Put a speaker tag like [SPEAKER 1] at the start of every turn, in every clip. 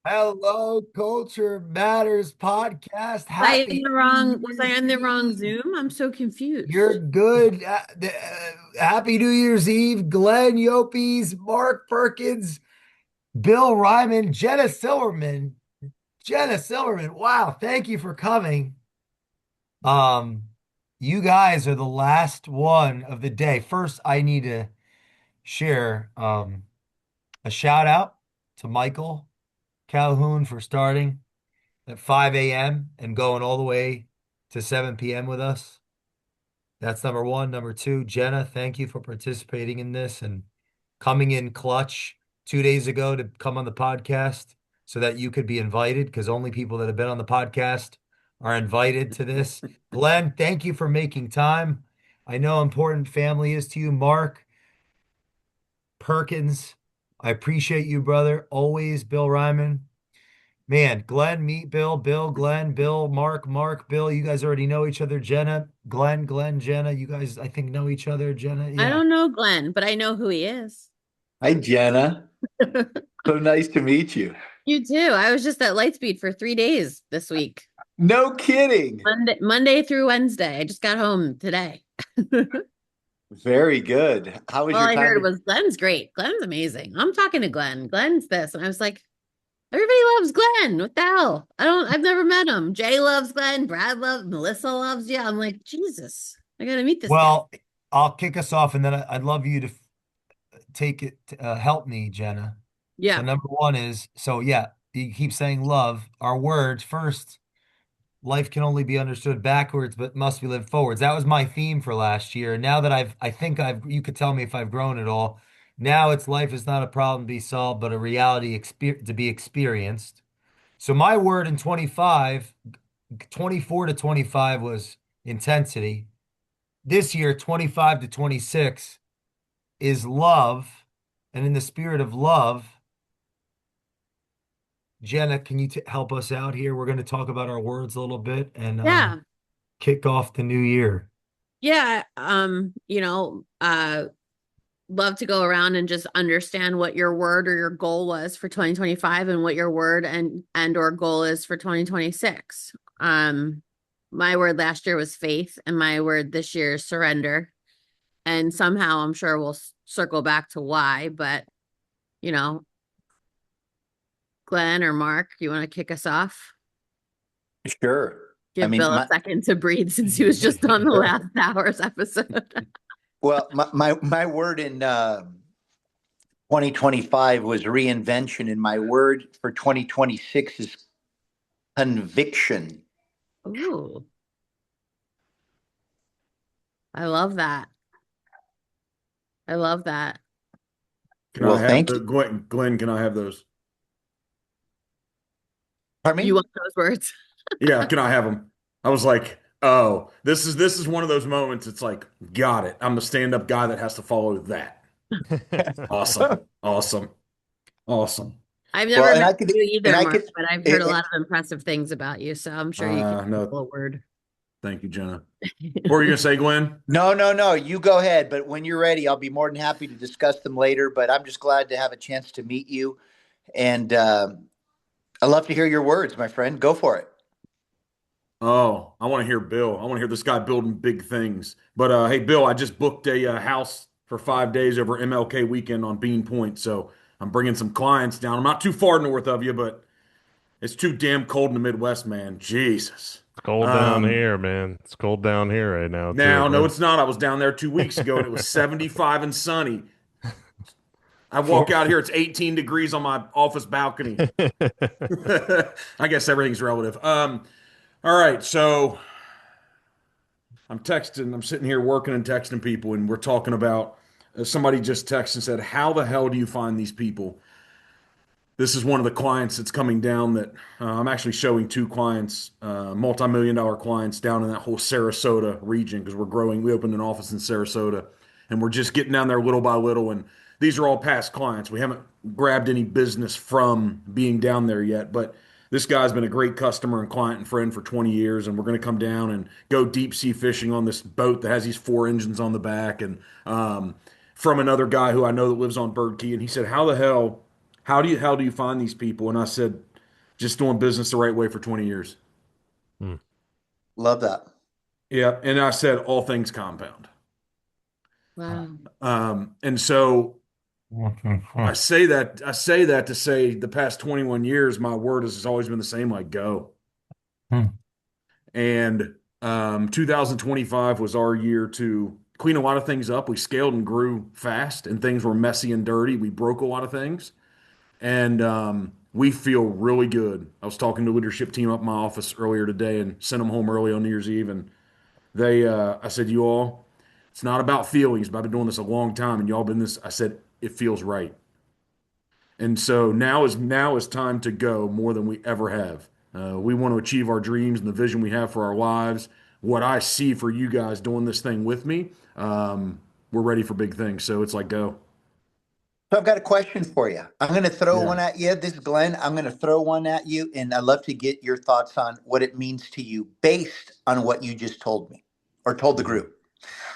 [SPEAKER 1] Hello, Culture Matters podcast. Happy New
[SPEAKER 2] Was I
[SPEAKER 1] Year's
[SPEAKER 2] in the wrong
[SPEAKER 1] Eve.
[SPEAKER 2] Zoom? I'm so
[SPEAKER 1] You're
[SPEAKER 2] confused.
[SPEAKER 1] good. Happy New Year's Eve. Glenn Llopis, Mark Perkins, Bill Reiman, Jenna Silverman. Jenna Silverman. Wow, thank you for coming. Um, you guys are the last one of the day. First, I need to share a shout out to Michael Calhoun for starting at 5 a.m. and going all the way to 7 p.m. with us. That's number one. Number two, Jenna, thank you for participating in this and coming in clutch 2 days ago to come on the podcast so that you could be invited because only people that have been on the podcast are invited to this. Glenn, thank you for making time. I know how important family is to you. Mark Perkins, I appreciate you, brother. Always, Bill Ryman. Man, Glenn, meet Bill, Bill, Glenn, Bill, Mark, Mark, Bill. You guys already know each other. Jenna, Glenn, Glenn, Jenna. You guys, I think, know each other. Jenna,
[SPEAKER 2] I
[SPEAKER 1] yeah.
[SPEAKER 2] don't know Glenn, but I know who he is.
[SPEAKER 3] Hi, Jenna. So nice to meet you.
[SPEAKER 2] You too. I was just at Lightspeed for 3 days this week.
[SPEAKER 3] No kidding.
[SPEAKER 2] Monday through Wednesday. I just got home today.
[SPEAKER 3] Very good. How was
[SPEAKER 2] All
[SPEAKER 3] your
[SPEAKER 2] I
[SPEAKER 3] time?
[SPEAKER 2] heard was Glenn's great. Glenn's amazing. I'm talking to Glenn. Glenn's this. And I was like, everybody loves Glenn. What the hell? I've never met him. Jay loves Glenn. Brad loves, Melissa loves you. I'm like, Jesus, I got to meet this guy.
[SPEAKER 1] Well, I'll kick us off, and then I'd love you to take it, help me, Jenna. So
[SPEAKER 2] Yeah.
[SPEAKER 1] number one is, so yeah, you keep saying love. Our words first. Life can only be understood backwards, but must be lived forwards. That was my theme for last year. Now that I think you could tell me if I've grown at all. Now it's life is not a problem to be solved, but a reality to be experienced. So my word in 24 to 25 was intensity. This year, 25 to 26 is love. And in the spirit of love, Jenna, can you help us out here? We're going to talk about our words a little bit and
[SPEAKER 2] Yeah.
[SPEAKER 1] kick off the new year.
[SPEAKER 2] Yeah. Love to go around and just understand what your word or your goal was for 2025 and what your word and or goal is for 2026. My word last year was faith and my word this year is surrender. And somehow I'm sure we'll circle back to why, but you know, Glenn or Mark, you want to kick us off?
[SPEAKER 3] Sure. I
[SPEAKER 2] Give
[SPEAKER 3] mean,
[SPEAKER 2] Bill a second to breathe since he was just on the last hour's episode.
[SPEAKER 3] my word in 2025 was reinvention, and my word for 2026 is conviction.
[SPEAKER 2] Ooh, I love that. I love that.
[SPEAKER 4] Can I
[SPEAKER 3] Well,
[SPEAKER 4] have
[SPEAKER 3] thank
[SPEAKER 4] the
[SPEAKER 3] you.
[SPEAKER 4] Glenn, can I have those?
[SPEAKER 3] Pardon
[SPEAKER 2] You
[SPEAKER 3] me?
[SPEAKER 2] want those words?
[SPEAKER 4] Yeah, can I have them? I was like, oh, this is one of those moments. It's like, got it. I'm the stand-up guy that has to follow that. Awesome. Awesome. Awesome.
[SPEAKER 2] I've
[SPEAKER 3] Well,
[SPEAKER 2] never met you
[SPEAKER 3] and
[SPEAKER 2] either,
[SPEAKER 3] I
[SPEAKER 2] Mark,
[SPEAKER 3] could,
[SPEAKER 2] but I've heard a
[SPEAKER 3] eh,
[SPEAKER 2] lot of impressive things about you, so I'm sure you can
[SPEAKER 4] No,
[SPEAKER 2] handle a word.
[SPEAKER 4] thank you, Jenna. What were you gonna say, Glenn?
[SPEAKER 3] no, no, no. You go ahead. But when you're ready, I'll be more than happy to discuss them later. But I'm just glad to have a chance to meet you. And I love to hear your words, my friend. Go for it.
[SPEAKER 4] Oh, I want to hear Bill. I want to hear this guy building big things. But hey, Bill, I just booked a house for 5 days over MLK weekend on Bean Point, so I'm bringing some clients down. I'm not too far north of you, but it's too damn cold in the Midwest, man. Jesus.
[SPEAKER 5] It's cold down
[SPEAKER 4] Um,
[SPEAKER 5] here, man. It's cold down here right now too,
[SPEAKER 4] Now, no,
[SPEAKER 5] bro.
[SPEAKER 4] it's not. I was down there 2 weeks ago and it was 75 and sunny. I walk
[SPEAKER 5] For
[SPEAKER 4] out here, it's 18 degrees on my office balcony. I guess everything's relative. All right, so I'm sitting here working and texting people, and we're talking about somebody just texted and said, how the hell do you find these people? This is one of the clients that's coming down that I'm actually showing two clients, multi-million dollar clients down in that whole Sarasota region because we're growing. We opened an office in Sarasota and we're just getting down there little by little. And these are all past clients. We haven't grabbed any business from being down there yet, but this guy's been a great customer and client and friend for 20 years. And we're going to come down and go deep sea fishing on this boat that has these four engines on the back. And from another guy who I know that lives on Bird Key. And he said, how the hell? How do you find these people? And I said, just doing business the right way for 20 years.
[SPEAKER 5] Hmm.
[SPEAKER 3] Love that.
[SPEAKER 4] Yeah. And I said all things compound.
[SPEAKER 2] Wow.
[SPEAKER 4] And so I say that to say the past 21 years, my word has always been the same, like go. And 2025 was our year to clean a lot of things up. We scaled and grew fast, and things were messy and dirty. We broke a lot of things, and we feel really good. I was talking to the leadership team up in my office earlier today and sent them home early on New Year's Eve. And I said, you all, it's not about feelings, but I've been doing this a long time, and y'all been this. I said, it feels right. And so now is time to go more than we ever have. We want to achieve our dreams and the vision we have for our lives. What I see for you guys doing this thing with me, we're ready for big things. So it's like go.
[SPEAKER 3] So I've got a question for you. I'm going to throw
[SPEAKER 4] Yeah.
[SPEAKER 3] one at you. This is Glenn. I'm going to throw one at you, and I'd love to get your thoughts on what it means to you based on what you just told me or told the
[SPEAKER 4] Mhm.
[SPEAKER 3] group.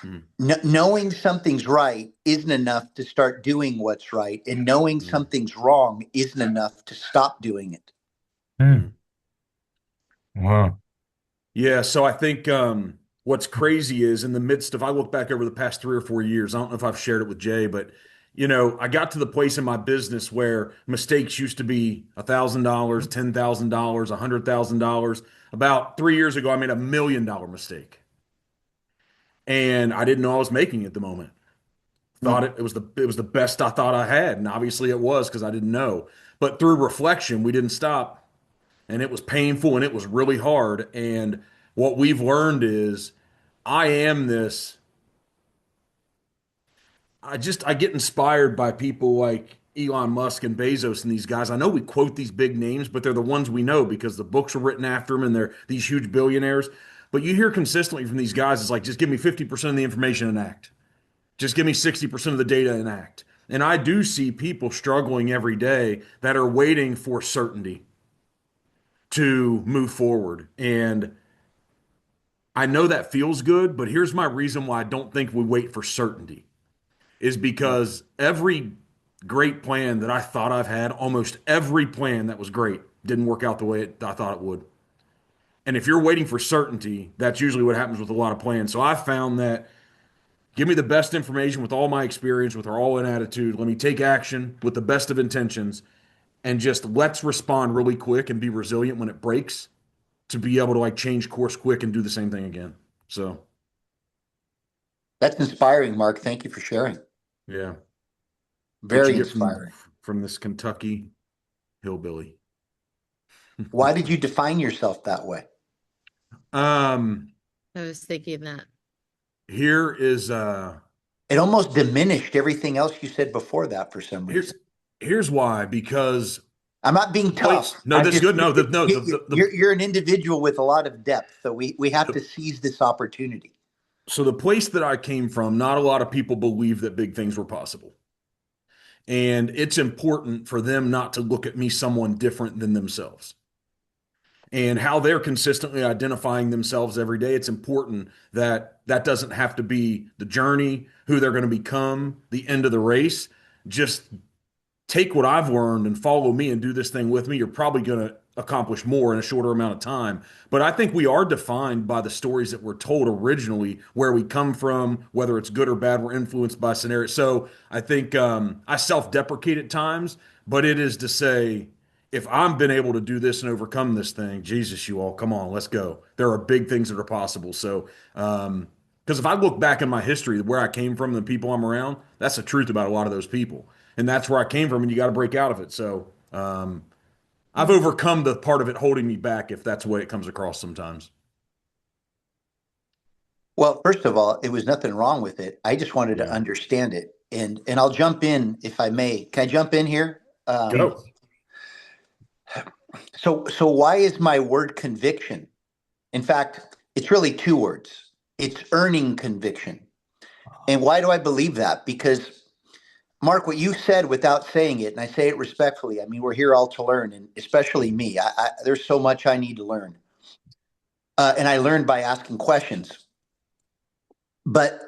[SPEAKER 4] Mhm.
[SPEAKER 3] Knowing something's right isn't enough to start doing what's right, and knowing
[SPEAKER 4] Mhm.
[SPEAKER 3] something's wrong isn't enough to stop doing it.
[SPEAKER 4] Mhm.
[SPEAKER 1] Wow.
[SPEAKER 4] Yeah. So I think what's crazy is in the midst of, I look back over the past 3 or 4 years, I don't know if I've shared it with Jay, but I got to the place in my business where mistakes used to be $1,000, $10,000, $100,000. About 3 years ago, I made $1 million mistake, and I didn't know I was making it at the moment. Thought
[SPEAKER 3] Mm.
[SPEAKER 4] it was the best I thought I had, and obviously it was because I didn't know. But through reflection, we didn't stop, and it was painful and it was really hard. And what we've learned is I am this. I get inspired by people like Elon Musk and Bezos and these guys. I know we quote these big names, but they're the ones we know because the books are written after them and they're these huge billionaires. But you hear consistently from these guys, it's like, just give me 50% of the information and act. Just give me 60% of the data and act. And I do see people struggling every day that are waiting for certainty to move forward. And I know that feels good, but here's my reason why I don't think we wait for certainty is because every great plan that I thought I've had, almost every plan that was great, didn't work out the way I thought it would. And if you're waiting for certainty, that's usually what happens with a lot of plans. So I found that give me the best information with all my experience, with our all in attitude. Let me take action with the best of intentions and just let's respond really quick and be resilient when it breaks to be able to like change course quick and do the same thing again. So,
[SPEAKER 3] That's inspiring, Mark. Thank you for sharing.
[SPEAKER 4] yeah, what you
[SPEAKER 3] Very
[SPEAKER 4] get from
[SPEAKER 3] inspiring.
[SPEAKER 4] from this Kentucky hillbilly.
[SPEAKER 3] Why did you define yourself that way?
[SPEAKER 4] um,
[SPEAKER 2] I was thinking that.
[SPEAKER 4] here is
[SPEAKER 3] It almost diminished everything else you said before that for some
[SPEAKER 4] here's
[SPEAKER 3] reason.
[SPEAKER 4] here's why because
[SPEAKER 3] I'm not being
[SPEAKER 4] the place.
[SPEAKER 3] tough.
[SPEAKER 4] No,
[SPEAKER 3] I
[SPEAKER 4] this is
[SPEAKER 3] just
[SPEAKER 4] good. No, no,
[SPEAKER 3] you're an individual with a lot of depth, so we have to
[SPEAKER 4] the
[SPEAKER 3] seize this opportunity.
[SPEAKER 4] so the place that I came from, not a lot of people believe that big things were possible. And it's important for them not to look at me someone different than themselves. And how they're consistently identifying themselves every day, it's important that that doesn't have to be the journey, who they're going to become, the end of the race. Just take what I've learned and follow me and do this thing with me. You're probably going to accomplish more in a shorter amount of time. But I think we are defined by the stories that were told originally, where we come from, whether it's good or bad, we're influenced by scenarios. So I think I self deprecate at times, but it is to say, if I've been able to do this and overcome this thing, Jesus, you all, come on, let's go. There are big things that are possible. So, because if I look back in my history, where I came from, the people I'm around, that's the truth about a lot of those people. And that's where I came from, and you got to break out of it. So, I've overcome the part of it holding me back, if that's the way it comes across sometimes.
[SPEAKER 3] Well, first of all, it was nothing wrong with it. I just wanted to
[SPEAKER 4] Yeah.
[SPEAKER 3] understand it, and I'll jump in if I may. Can I jump in here?
[SPEAKER 4] Go.
[SPEAKER 3] So why is my word conviction? In fact, it's really two words. It's earning conviction. And why do I believe that? Because Mark, what you said without saying it, and I say it respectfully. I mean, we're here all to learn, and especially me. There's so much I need to learn, and I learned by asking questions. But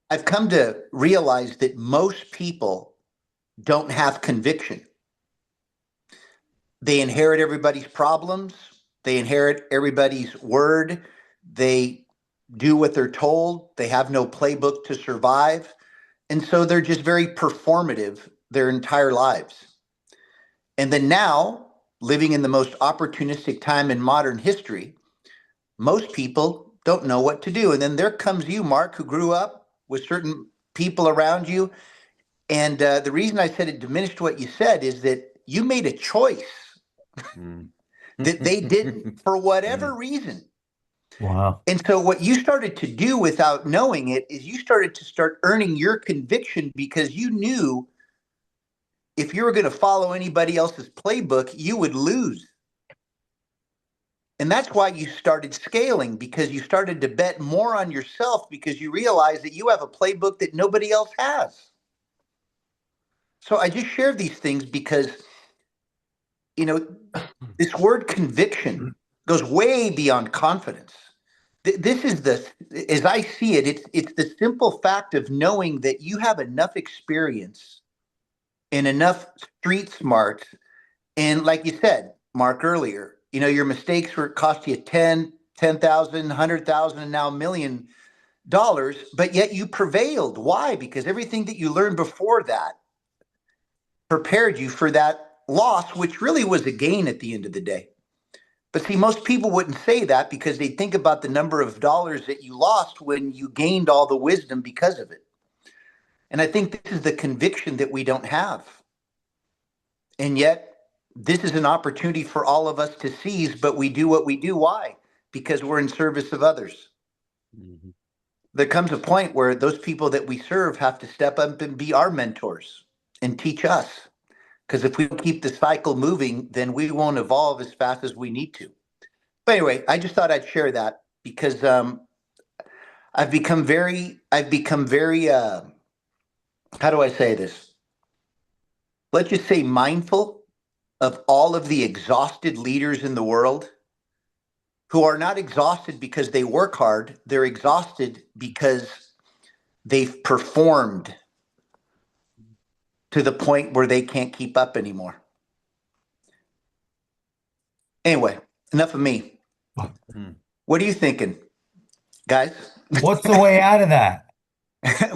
[SPEAKER 3] I've come to realize that most people don't have conviction. They inherit everybody's problems. They inherit everybody's word. They do what they're told. They have no playbook to survive. And so they're just very performative their entire lives. And then now, living in the most opportunistic time in modern history, most people don't know what to do. And then there comes you, Mark, who grew up with certain people around you. And the reason I said it diminished what you said is that you made a choice that they didn't for whatever reason.
[SPEAKER 1] Wow.
[SPEAKER 3] And so what you started to do without knowing it is you started to start earning your conviction because you knew if you were going to follow anybody else's playbook, you would lose. And that's why you started scaling, because you started to bet more on yourself because you realized that you have a playbook that nobody else has. So I just shared these things because, this word conviction goes way beyond confidence. This is as I see it, it's the simple fact of knowing that you have enough experience and enough street smarts. And like you said, Mark, earlier, your mistakes were cost you 10,000, 100,000, and now $1 million, but yet you prevailed. Why? Because everything that you learned before that prepared you for that loss, which really was a gain at the end of the day. But see, most people wouldn't say that because they think about the number of dollars that you lost when you gained all the wisdom because of it. And I think this is the conviction that we don't have. And yet, this is an opportunity for all of us to seize, but we do what we do. Why? Because we're in service of others. Mm-hmm. There comes a point where those people that we serve have to step up and be our mentors and teach us. Because if we keep the cycle moving, then we won't evolve as fast as we need to. But anyway, I just thought I'd share that because I've become very, how do I say this? Let's just say mindful of all of the exhausted leaders in the world who are not exhausted because they work hard. They're exhausted because they've performed to the point where they can't keep up anymore. Anyway, enough of me. What are you thinking, guys?
[SPEAKER 1] What's the way out of that?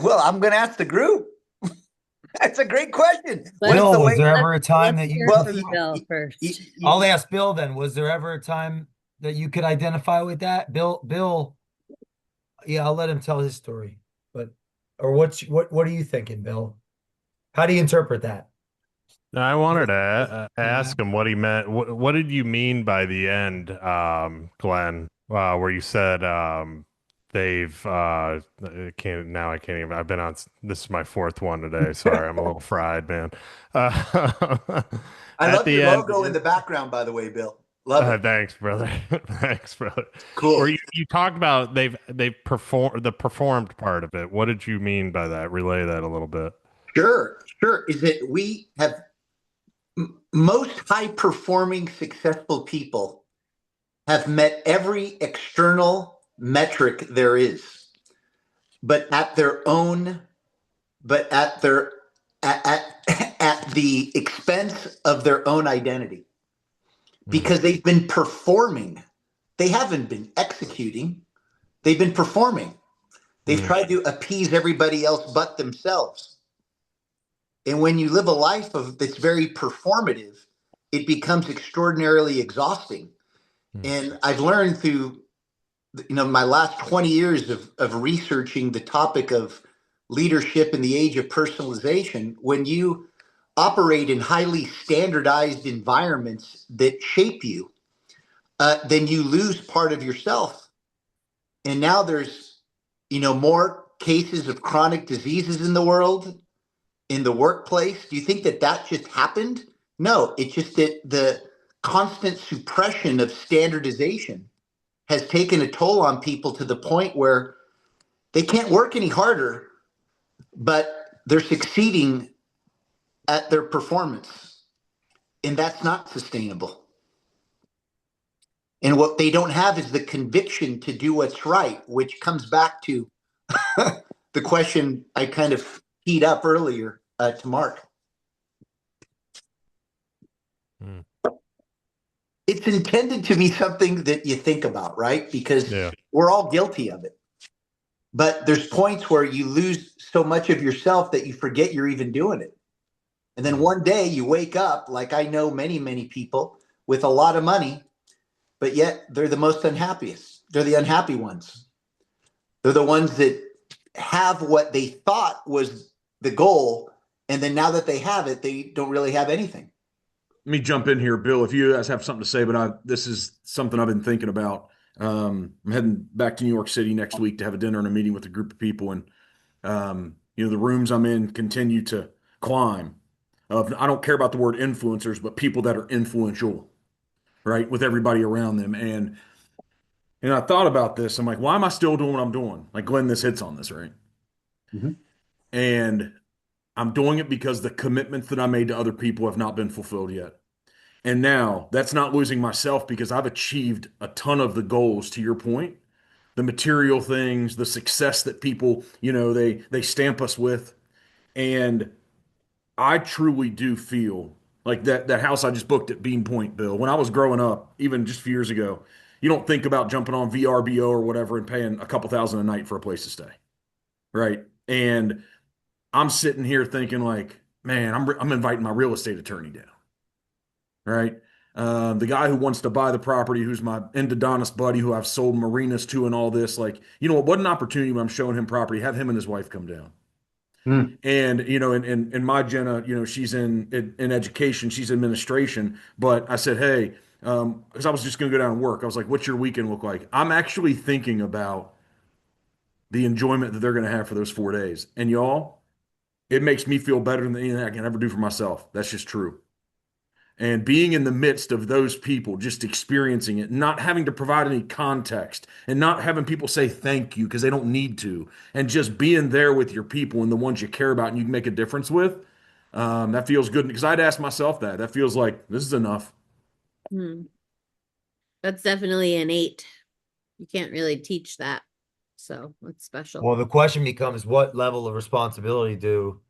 [SPEAKER 3] Well, I'm going to ask the group. That's a great question.
[SPEAKER 1] Bill, was there ever a time that you...
[SPEAKER 2] Well, Bill first.
[SPEAKER 1] I'll ask Bill then. Was there ever a time that you could identify with that? Bill, yeah, I'll let him tell his story. Or what are you thinking, Bill? How do you interpret that?
[SPEAKER 5] I wanted to ask him what he meant. What did you mean by the end, Glenn, where you said I can't even. I've been on. This is my fourth one today. Sorry, I'm a little fried, man.
[SPEAKER 3] I love your logo in the background, by the way, Bill. Love it.
[SPEAKER 5] Thanks, brother. Thanks, brother.
[SPEAKER 3] Cool.
[SPEAKER 5] Where you talked about they've performed the performed part of it. What did you mean by that? Relay that a little bit.
[SPEAKER 3] Sure. Is that we have most high performing successful people have met every external metric there is, but at the expense of their own identity, because they've been performing. They haven't been executing. They've been performing. They've tried to appease everybody else but themselves. And when you live a life that's very performative, it becomes extraordinarily exhausting. And I've learned through, my last 20 years of researching the topic of leadership in the age of personalization, when you operate in highly standardized environments that shape you, then you lose part of yourself. And now there's, more cases of chronic diseases in the world, in the workplace. Do you think that just happened? No, it's just that the constant suppression of standardization has taken a toll on people to the point where they can't work any harder, but they're succeeding at their performance. And that's not sustainable. And what they don't have is the conviction to do what's right, which comes back to the question I kind of teed up earlier to Mark. it's intended to be something that you think about, right? Because
[SPEAKER 5] Yeah.
[SPEAKER 3] we're all guilty of it. But there's points where you lose so much of yourself that you forget you're even doing it. And then one day you wake up, like I know many, many people with a lot of money, but yet they're the most unhappiest. They're the unhappy ones. They're the ones that have what they thought was the goal. And then now that they have it, they don't really have anything.
[SPEAKER 4] Let me jump in here, Bill. If you guys have something to say, but this is something I've been thinking about. I'm heading back to New York City next week to have a dinner and a meeting with a group of people, and the rooms I'm in continue to climb. I don't care about the word influencers, but people that are influential, right, with everybody around them. And I thought about this. I'm like, why am I still doing what I'm doing? Like Glenn, this hits on this, right?
[SPEAKER 3] Mm-hmm.
[SPEAKER 4] And I'm doing it because the commitments that I made to other people have not been fulfilled yet. And now that's not losing myself because I've achieved a ton of the goals to your point, the material things, the success that people, they stamp us with. And I truly do feel like that house I just booked at Bean Point, Bill. When I was growing up, even just a few years ago, you don't think about jumping on VRBO or whatever and paying a couple thousand a night for a place to stay, right? And I'm sitting here thinking like, man, I'm inviting my real estate attorney down, right? The guy who wants to buy the property, who's my endodontist buddy, who I've sold marinas to and all this, like, what an opportunity when I'm showing him property, have him and his wife come down.
[SPEAKER 3] Mm.
[SPEAKER 4] And and my Jenna, she's in education, she's administration. But I said, hey, because I was just going to go down and work. I was like, what's your weekend look like? I'm actually thinking about the enjoyment that they're going to have for those 4 days. And y'all, it makes me feel better than anything I can ever do for myself. That's just true. And being in the midst of those people, just experiencing it, not having to provide any context and not having people say thank you because they don't need to, and just being there with your people and the ones you care about and you can make a difference with, that feels good. Because I'd ask myself that. That feels like this is enough.
[SPEAKER 2] Hmm. That's definitely innate. You can't really teach that. So it's special.
[SPEAKER 1] Well, the question becomes, what level of responsibility do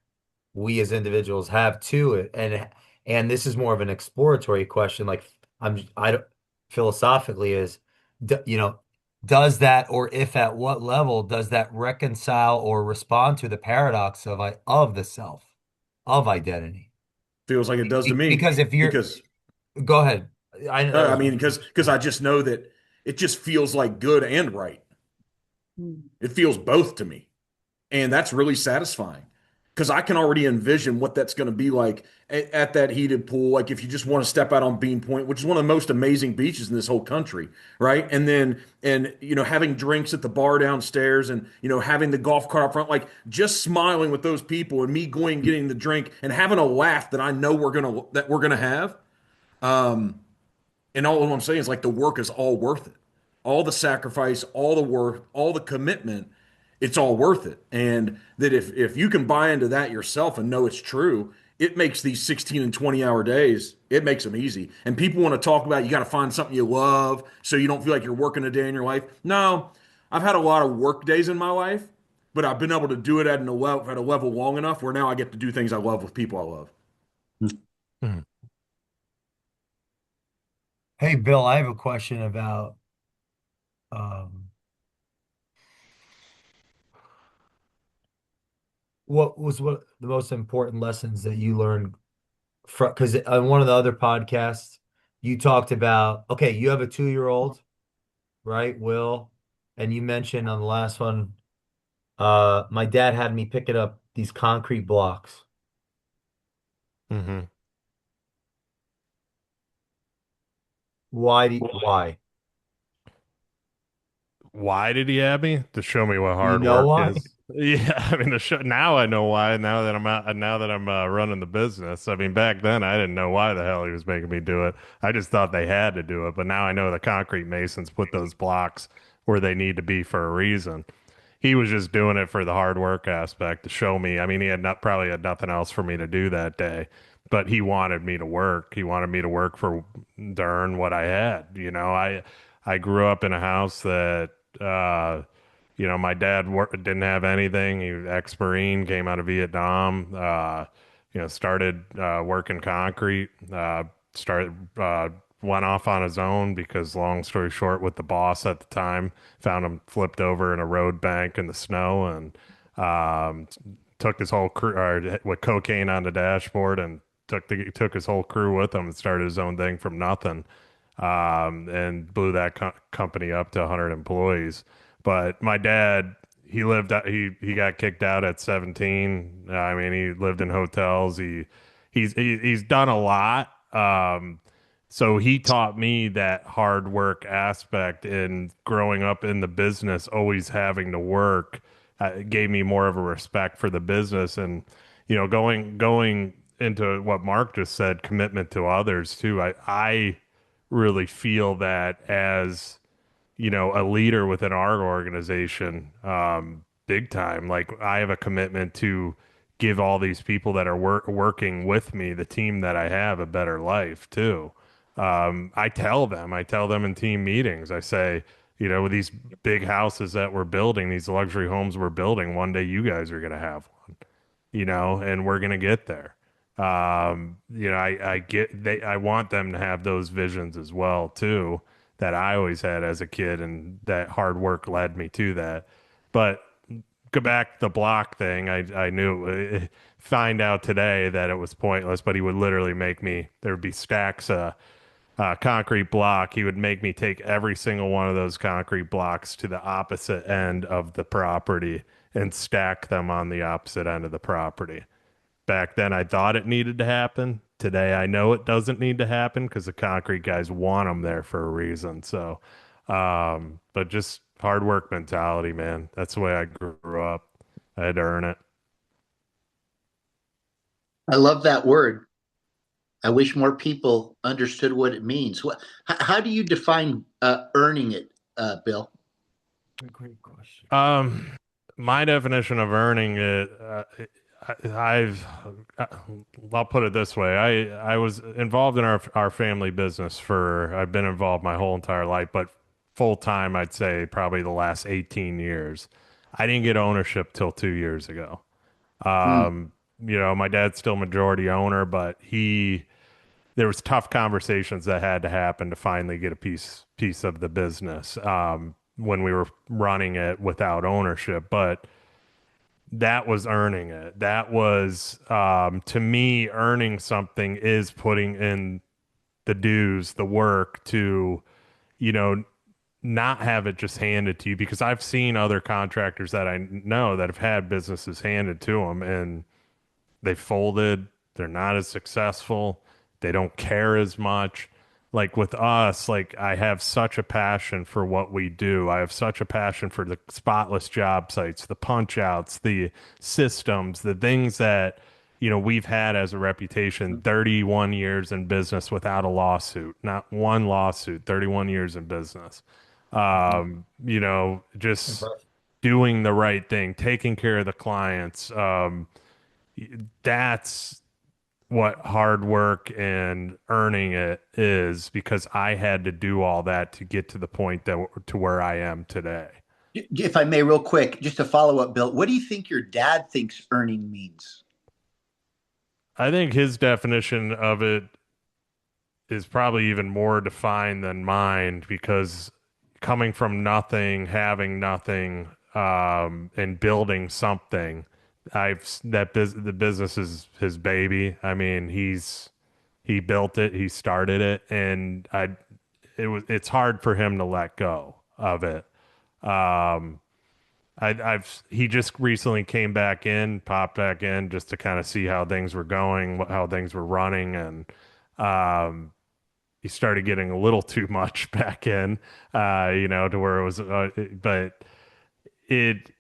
[SPEAKER 1] we as individuals have to it? And this is more of an exploratory question. Like I don't philosophically is, does that, or if at what level does that reconcile or respond to the paradox of the self, of identity?
[SPEAKER 4] Feels like it does to me.
[SPEAKER 1] Because if you're,
[SPEAKER 4] Because
[SPEAKER 1] go ahead. That
[SPEAKER 4] I
[SPEAKER 1] was,
[SPEAKER 4] mean, because I just know that it just feels like good and right.
[SPEAKER 2] Hmm.
[SPEAKER 4] It feels both to me. And that's really satisfying because I can already envision what that's going to be like at that heated pool. Like if you just want to step out on Bean Point, which is one of the most amazing beaches in this whole country, right? And having drinks at the bar downstairs and, having the golf cart up front, like just smiling with those people and me going and getting the drink and having a laugh that I know we're gonna have. Um, and all I'm saying is like the work is all worth it. All the sacrifice, all the work, all the commitment, it's all worth it. And that if you can buy into that yourself and know it's true, it makes these 16 and 20-hour days, it makes them easy. And people want to talk about you got to find something you love so you don't feel like you're working a day in your life. No, I've had a lot of work days in my life, but I've been able to do it at a level long enough where now I get to do things I love with people I love.
[SPEAKER 5] Mhm.
[SPEAKER 1] hey, Bill, I have a question about, um, what the most important lessons that you learned from, because on one of the other podcasts, you talked about, okay, you have a 2-year-old, right, Will? And you mentioned on the last one, my dad had me picking up these concrete blocks.
[SPEAKER 5] Mhm.
[SPEAKER 1] Why?
[SPEAKER 5] Why did he have me? To show me what
[SPEAKER 1] Do you
[SPEAKER 5] hard
[SPEAKER 1] know
[SPEAKER 5] work
[SPEAKER 1] why?
[SPEAKER 5] is. Yeah, I mean, now I know why. Now that I'm out, now that I'm running the business. I mean, back then I didn't know why the hell he was making me do it. I just thought they had to do it. But now I know the concrete masons put those blocks where they need to be for a reason. He was just doing it for the hard work aspect to show me. I mean, he had probably had nothing else for me to do that day, but he wanted me to work. He wanted me to work for darn what I had. I grew up in a house that my dad didn't have anything. He was ex-Marine, came out of Vietnam. Started working concrete. Started went off on his own because, long story short, with the boss at the time, found him flipped over in a road bank in the snow and um, took his whole crew with cocaine on the dashboard and took his whole crew with him and started his own thing from nothing, and blew that company up to 100 employees. But my dad, he got kicked out at 17. I mean, he lived in hotels. He's done a lot. So he taught me that hard work aspect, and growing up in the business, always having to work, gave me more of a respect for the business. And going into what Mark just said, commitment to others too. I really feel that as a leader within our organization, big time. Like, I have a commitment to give all these people that are working with me, the team that I have, a better life too. I tell them in team meetings, I say, with these big houses that we're building, these luxury homes we're building, one day you guys are going to have one, and we're going to get there. I want them to have those visions as well too, that I always had as a kid, and that hard work led me to that. But go back to the block thing. I knew find out today that it was pointless, but he would literally make me, there would be stacks of concrete block. He would make me take every single one of those concrete blocks to the opposite end of the property and stack them on the opposite end of the property. Back then, I thought it needed to happen. Today, I know it doesn't need to happen because the concrete guys want them there for a reason. So, but just hard work mentality, man. That's the way I grew up. I had to earn it.
[SPEAKER 3] I love that word. I wish more people understood what it means. How do you define earning it, Bill?
[SPEAKER 1] Great question.
[SPEAKER 5] My definition of earning it, I'll put it this way. I was involved in our family business I've been involved my whole entire life, but full time, I'd say probably the last 18 years. I didn't get ownership till 2 years ago.
[SPEAKER 3] Hmm.
[SPEAKER 5] My dad's still majority owner, but there was tough conversations that had to happen to finally get a piece of the business, when we were running it without ownership. But that was earning it. That was, to me, earning something is putting in the dues, the work to, you know, not have it just handed to you, because I've seen other contractors that I know that have had businesses handed to them and they folded. They're not as successful. They don't care as much. Like with us, like I have such a passion for what we do. I have such a passion for the spotless job sites, the punch outs, the systems, the things that, we've had as a reputation. 31 years in business without a lawsuit, not one lawsuit, 31 years in business. Just
[SPEAKER 1] Impressive.
[SPEAKER 5] doing the right thing, taking care of the clients. That's what hard work and earning it is, because I had to do all that to get to the point to where I am today.
[SPEAKER 3] If I may, real quick, just to follow up, Bill, what do you think your dad thinks earning means?
[SPEAKER 5] I think his definition of it is probably even more defined than mine, because coming from nothing, having nothing, and building something, the business is his baby. I mean, he built it, he started it, and it's hard for him to let go of it. Um, he just recently popped back in just to kind of see how things were going, how things were running, and um, he started getting a little too much back in, to where it was, but it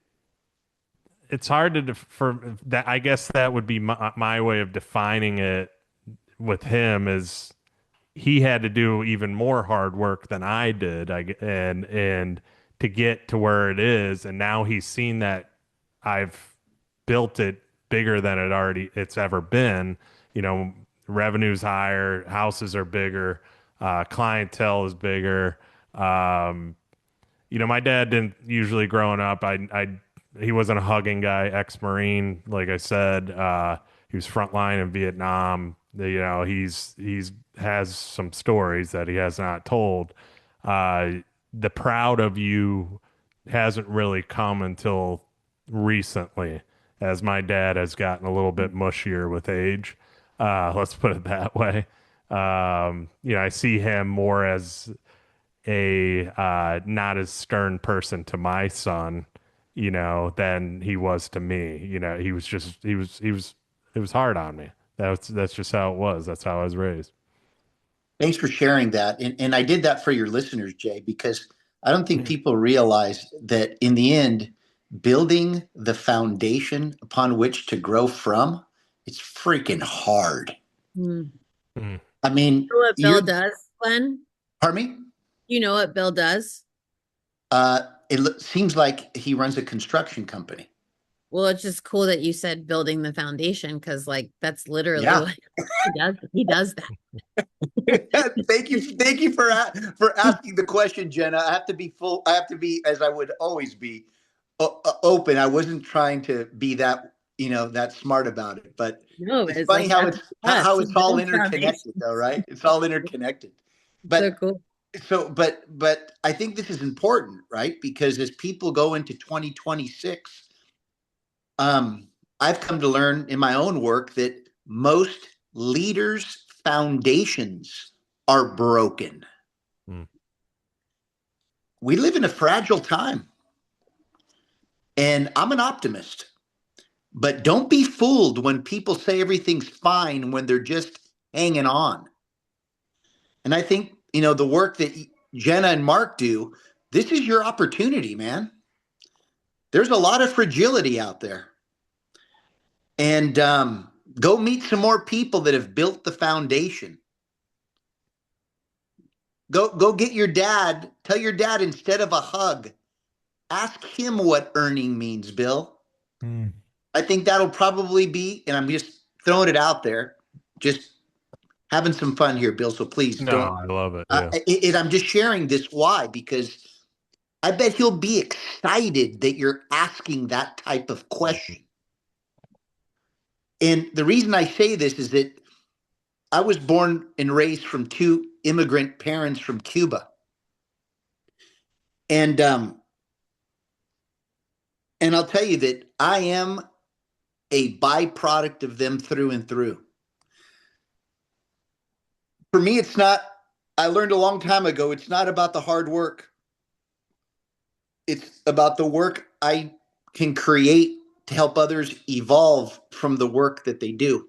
[SPEAKER 5] it's hard for that. I guess that would be my way of defining it with him, is he had to do even more hard work than I did, and to get to where it is, and now he's seen that I've built it bigger than it's ever been. You know, revenue's higher, houses are bigger, clientele is bigger. My dad didn't usually growing up. He wasn't a hugging guy, ex-Marine, like I said. He was frontline in Vietnam. he's has some stories that he has not told. Uh, the proud of you hasn't really come until recently, as my dad has gotten a little bit mushier with age. Let's put it that way. I see him more as a not as stern person to my son, than he was to me. He was just it was hard on me. That's just how it was. That's how I was raised.
[SPEAKER 3] Thanks for sharing that. And I did that for your listeners, Jay, because I don't think people realize that in the end, building the foundation upon which to grow from, it's freaking hard.
[SPEAKER 2] Hmm.
[SPEAKER 5] Mm.
[SPEAKER 3] I mean,
[SPEAKER 2] You know what Bill does, Glenn?
[SPEAKER 3] pardon me?
[SPEAKER 2] You know what Bill does?
[SPEAKER 3] Seems like he runs a construction company.
[SPEAKER 2] Well, it's just cool that you said building the foundation, because like that's literally
[SPEAKER 3] Yeah.
[SPEAKER 2] what he does. He does that.
[SPEAKER 3] Thank you for asking the question, Jenna. I have to be full. I have to be, as I would always be, open. I wasn't trying to be that that smart about it, but
[SPEAKER 2] No,
[SPEAKER 3] it's
[SPEAKER 2] it's
[SPEAKER 3] funny
[SPEAKER 2] like
[SPEAKER 3] how
[SPEAKER 2] that's
[SPEAKER 3] it's
[SPEAKER 2] us.
[SPEAKER 3] how
[SPEAKER 2] He
[SPEAKER 3] it's all
[SPEAKER 2] builds
[SPEAKER 3] interconnected,
[SPEAKER 2] foundations.
[SPEAKER 3] though, right? It's all interconnected.
[SPEAKER 2] So
[SPEAKER 3] But
[SPEAKER 2] cool.
[SPEAKER 3] but I think this is important, right? Because as people go into 2026, I've come to learn in my own work that most leaders' foundations are broken.
[SPEAKER 5] Mm.
[SPEAKER 3] We live in a fragile time, and I'm an optimist. But don't be fooled when people say everything's fine when they're just hanging on. And I think, the work that Jenna and Mark do, this is your opportunity, man. There's a lot of fragility out there. And go meet some more people that have built the foundation. Go get your dad. Tell your dad, instead of a hug, ask him what earning means, Bill.
[SPEAKER 1] Mm.
[SPEAKER 3] I think that'll probably be, and I'm just throwing it out there, just having some fun here, Bill. So please
[SPEAKER 5] No,
[SPEAKER 3] don't.
[SPEAKER 5] I love it. Yeah.
[SPEAKER 3] I'm just sharing this. Why? Because I bet he'll be excited that you're asking that type of question. And the reason I say this is that I was born and raised from two immigrant parents from Cuba, and I'll tell you that I am a byproduct of them through and through. For me, it's not. I learned a long time ago. It's not about the hard work. It's about the work I can create to help others evolve from the work that they do.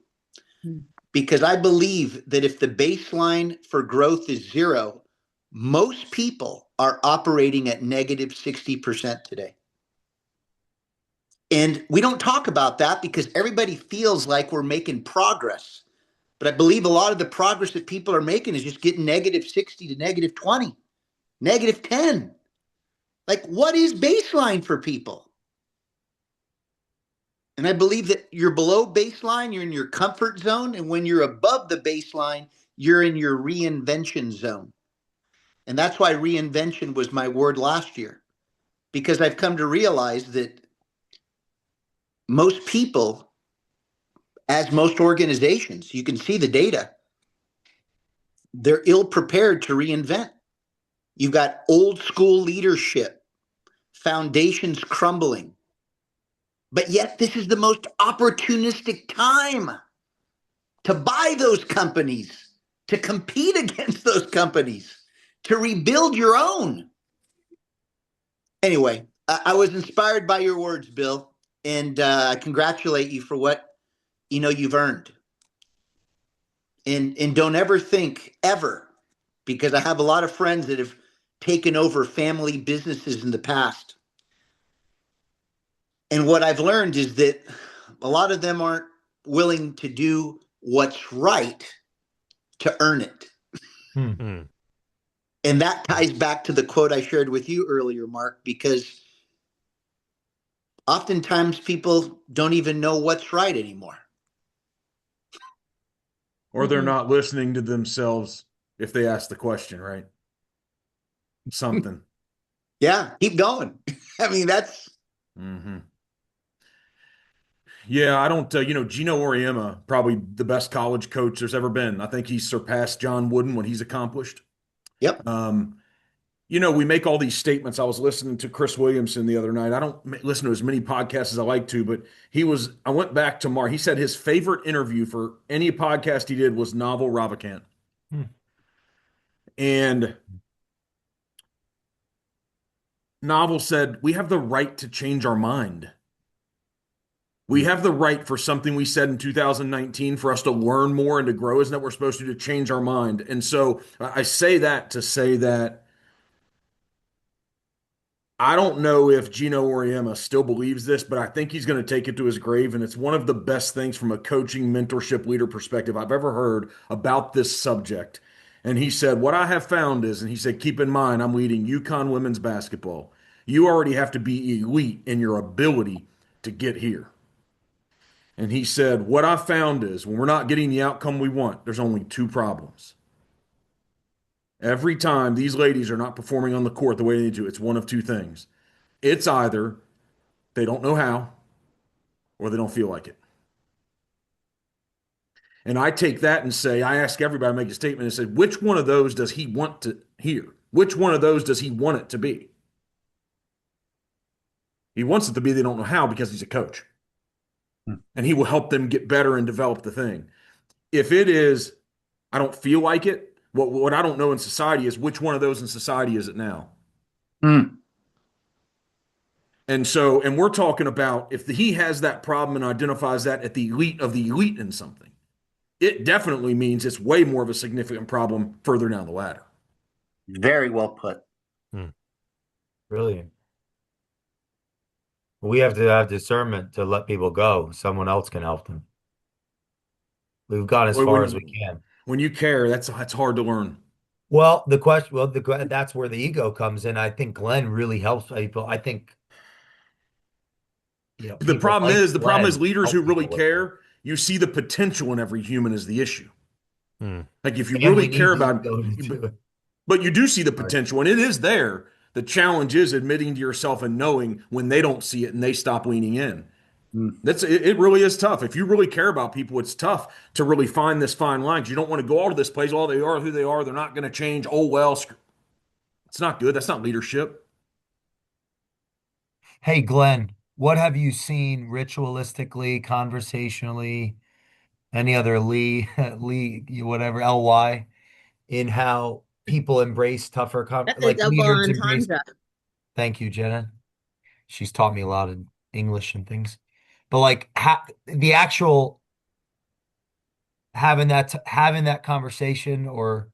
[SPEAKER 2] Hmm.
[SPEAKER 3] Because I believe that if the baseline for growth is zero, most people are operating at negative 60% today. And we don't talk about that because everybody feels like we're making progress. But I believe a lot of the progress that people are making is just getting negative 60 to negative 20, negative 10. Like, what is baseline for people? And I believe that you're below baseline, you're in your comfort zone. And when you're above the baseline, you're in your reinvention zone. And that's why reinvention was my word last year, because I've come to realize that most people, as most organizations, you can see the data, they're ill prepared to reinvent. You've got old school leadership, foundations crumbling. But yet, this is the most opportunistic time to buy those companies, to compete against those companies, to rebuild your own. Anyway, I was inspired by your words, Bill, and I congratulate you for what you've earned. And don't ever think ever, because I have a lot of friends that have taken over family businesses in the past. And what I've learned is that a lot of them aren't willing to do what's right to earn it.
[SPEAKER 5] Mm.
[SPEAKER 3] And that ties back to the quote I shared with you earlier, Mark, because oftentimes people don't even know what's right anymore.
[SPEAKER 4] Or they're not listening to themselves if they ask the question, right? Something.
[SPEAKER 3] Yeah, keep going. I mean, that's.
[SPEAKER 4] Mm-hmm. Yeah, I don't, Gino Auriemma, probably the best college coach there's ever been. I think he's surpassed John Wooden, what he's accomplished.
[SPEAKER 3] Yep.
[SPEAKER 4] We make all these statements. I was listening to Chris Williamson the other night. I don't listen to as many podcasts as I like to, but I went back to Mark. He said his favorite interview for any podcast he did was Naval Ravikant.
[SPEAKER 1] Hmm.
[SPEAKER 4] And Naval said, we have the right to change our mind. We have the right for something we said in 2019 for us to learn more and to grow. Isn't that what we're supposed to change our mind? And so I say that to say that I don't know if Gino Auriemma still believes this, but I think he's going to take it to his grave. And it's one of the best things from a coaching, mentorship, leader perspective I've ever heard about this subject. And he said, what I have found is, and he said, keep in mind, I'm leading UConn women's basketball. You already have to be elite in your ability to get here. And he said, what I found is when we're not getting the outcome we want, there's only two problems. Every time these ladies are not performing on the court the way they need to, it's one of two things. It's either they don't know how or they don't feel like it. And I take that and say, I ask everybody to make a statement and say, which one of those does he want to hear? Which one of those does he want it to be? He wants it to be they don't know how because he's a coach. And he will help them get better and develop the thing. If it is, I don't feel like it, what I don't know in society is which one of those in society is it now? And we're talking about if he has that problem and identifies that at the elite of the elite in something, it definitely means it's way more of a significant problem further down the ladder.
[SPEAKER 3] Very well put.
[SPEAKER 1] Brilliant. We have to have discernment to let people go. Someone else can help them. We've gone as far as we can.
[SPEAKER 4] When you care, that's hard to learn.
[SPEAKER 1] Well, that's where the ego comes in. I think Glenn really helps people. I think,
[SPEAKER 4] The problem is leaders who really
[SPEAKER 1] people
[SPEAKER 4] care, you see the potential in every human is the issue. Like if you
[SPEAKER 1] And we
[SPEAKER 4] really
[SPEAKER 1] need
[SPEAKER 4] care
[SPEAKER 1] the
[SPEAKER 4] about
[SPEAKER 1] ego to do it.
[SPEAKER 4] but you do see the potential and it is there. The challenge is admitting to yourself and knowing when they don't see it and they stop leaning in. It really is tough. If you really care about people, it's tough to really find this fine line. 'Cause you don't want to go all to this place. Oh, they are who they are. They're not going to change. Oh, well, it's not good. That's not leadership.
[SPEAKER 1] Hey, Glenn, what have you seen ritualistically, conversationally, any other Lee, whatever, LY, in how people embrace tougher,
[SPEAKER 2] That's a
[SPEAKER 1] like
[SPEAKER 2] double
[SPEAKER 1] leaders embrace?
[SPEAKER 2] entendre.
[SPEAKER 1] Thank you, Jenna. She's taught me a lot in English and things. But like the actual having that conversation, or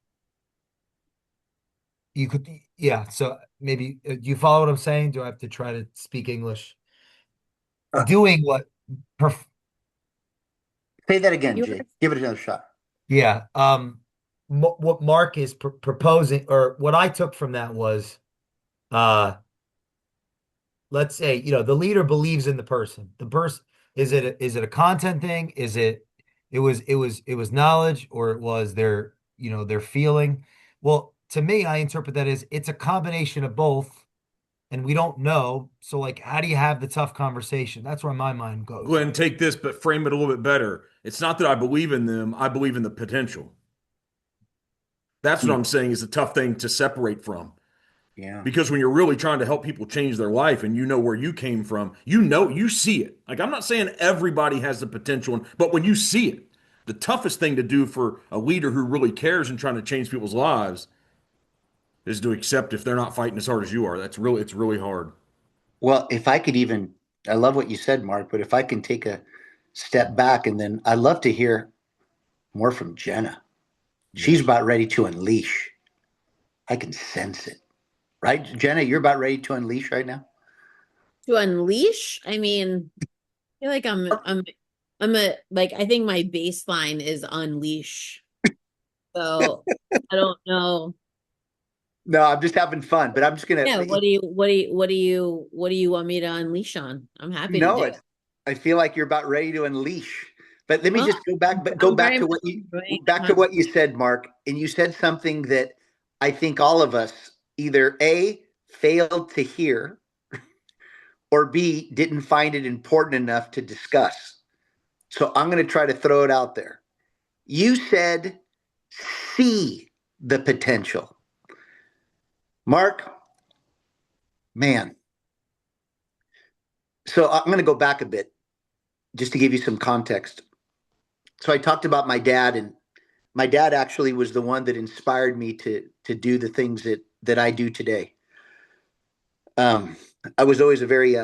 [SPEAKER 1] you could, yeah. So maybe do you follow what I'm saying? Do I have to try to speak English? Doing what? Perf
[SPEAKER 3] Say that again,
[SPEAKER 2] You
[SPEAKER 3] Jake. Give it another shot.
[SPEAKER 1] Yeah. What Mark is proposing, or what I took from that was, uh, let's say, the leader believes in the person. The person, is it a content thing? It was knowledge, or it was their feeling. Well, to me, I interpret that as it's a combination of both, and we don't know. So like, how do you have the tough conversation? That's where my mind goes.
[SPEAKER 4] Glenn, take this, but frame it a little bit better. It's not that I believe in them. I believe in the potential. That's what I'm saying is a tough thing to separate from.
[SPEAKER 3] Yeah.
[SPEAKER 4] Because when you're really trying to help people change their life and you know where you came from, you see it. Like I'm not saying everybody has the potential, but when you see it, the toughest thing to do for a leader who really cares and trying to change people's lives is to accept if they're not fighting as hard as you are. It's really hard.
[SPEAKER 3] Well, if I could I love what you said, Mark, but if I can take a step back and then I'd love to hear more from Jenna. She's about ready to unleash. I can sense it. Right? Jenna, you're about ready to unleash right now?
[SPEAKER 2] to unleash. I mean, I feel like I think my baseline is unleash. So I don't know.
[SPEAKER 3] No, I'm just having fun, but I'm just gonna
[SPEAKER 2] Yeah, what do you want me to unleash on? I'm happy to
[SPEAKER 3] know
[SPEAKER 2] do
[SPEAKER 3] it.
[SPEAKER 2] it.
[SPEAKER 3] I feel like you're about ready to unleash. But let me
[SPEAKER 2] Well,
[SPEAKER 3] just go back
[SPEAKER 2] I'm very
[SPEAKER 3] to
[SPEAKER 2] much
[SPEAKER 3] what
[SPEAKER 2] enjoying
[SPEAKER 3] you said, Mark. And you said something that I think all of us either A, failed to hear, or B, didn't find it important enough to discuss. So I'm going to try to throw it out there. You said see the potential. Mark, man. So I'm going to go back a bit just to give you some context. So I talked about my dad, and my dad actually was the one that inspired me to do the things that I do today. Um, I was always a very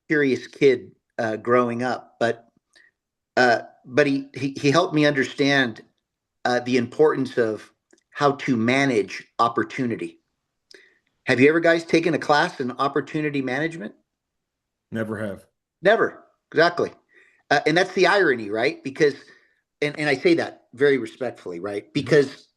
[SPEAKER 3] curious kid growing up, but he helped me understand the importance of how to manage opportunity. Have you ever guys taken a class in opportunity management?
[SPEAKER 4] Never have.
[SPEAKER 3] Never. Exactly. And that's the irony, right? Because, and I say that very respectfully, right? Because